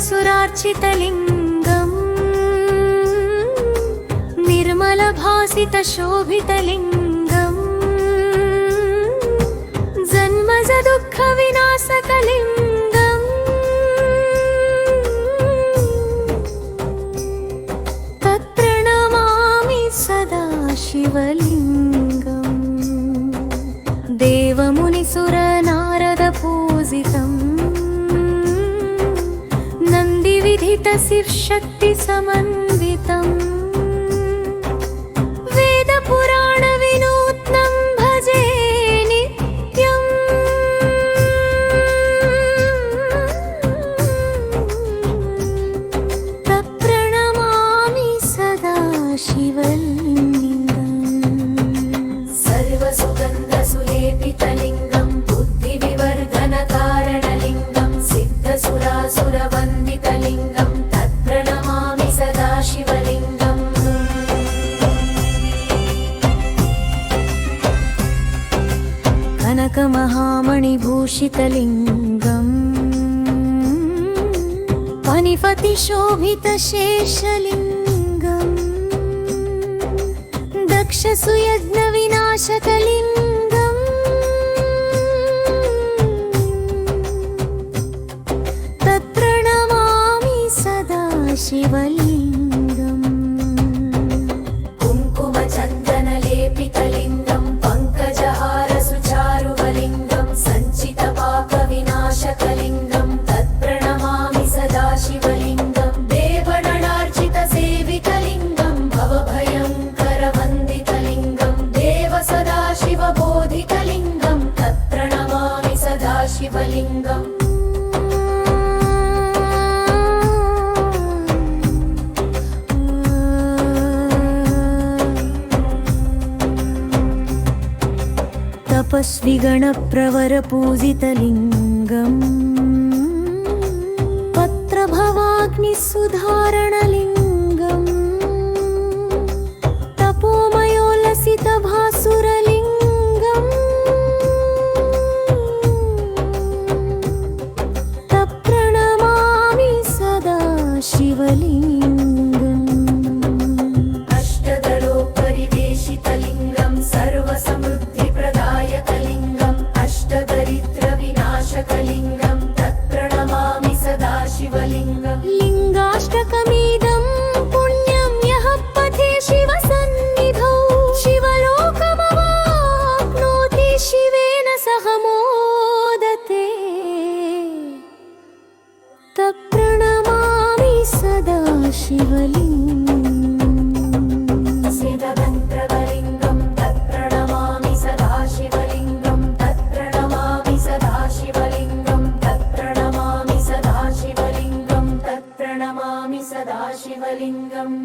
सुरार्चितलिङ्गम् निर्मलभासितशोभितलिङ्गम् जन्मजदुःखविनाशकलिङ्गम् तत्प्रणमामि सदा शिवलिङ्गम् देवमुनिसुरनारदपूजितम् नन्दिविधितशिवशक्तिसमन्वितम् वेदपुराणविनूत्नं भजे नित्यम् तत्प्रणमामि सदा शिवलिङ्गम् सर्वसुगन्धसुलेपितलिङ्गं बुद्धिविवर्धनकारणलिङ्गं सिद्धसुरासुरवन्दितलिङ्गं तत्प्रणमामि सदा शिवलिङ्गम् कनकमहामणिभूषितलिङ्गम् फणिपतिशोभितशेषलिङ्गम् दक्षसुयज्ञविनाशकलिङ्गम् तत्प्रणमामि सदा शिवलिङ्गम् कुङ्कुमचन्दनलेपितलिङ्गं पङ्कजहारसुचारुवलिङ्गं सञ्चितपापविनाशकलिङ्गं तत्प्रणमामि सदा शिवलिङ्गं देवगणार्चितसेवितलिङ्गं भवभयङ्करवन्दितलिङ्गं देवसदाशिवबोधितलिङ्गं तत्प्रणमामि सदा शिवलिङ्गम् तपस्विगणप्रवरपूजितलिङ्गम् पत्रभवाग्निसुधारणलिङ्गम् तपोमयोल्लसितभासुरलिङ्गम् तत्प्रणमामि सदा शिवलिङ्गम् अष्टदलोपरिवेशितलिङ्गं सर्वसमृद्धिप्रदायकलिङ्गम् अष्टदरिद्रविनाशकलिङ्गं तत्प्रणमामि सदा शिवलिङ्गम् लिङ्गाष्टकमिदं पुण्यं यः पठे शिवसन्निधौ शिवलोकमवाप्नोति शिवेन सह मोदते तत्प्रणमामि सदा शिवलिङ्गम् सिद्धमन्त्रकलिङ्गं तत्प्रणमामि सदा शिवलिङ्गं तत्प्रणमामि सदा शिवलिङ्गं तत्प्रणमामि सदा शिवलिङ्गं तत्प्रणमामि सदा शिवलिङ्गम्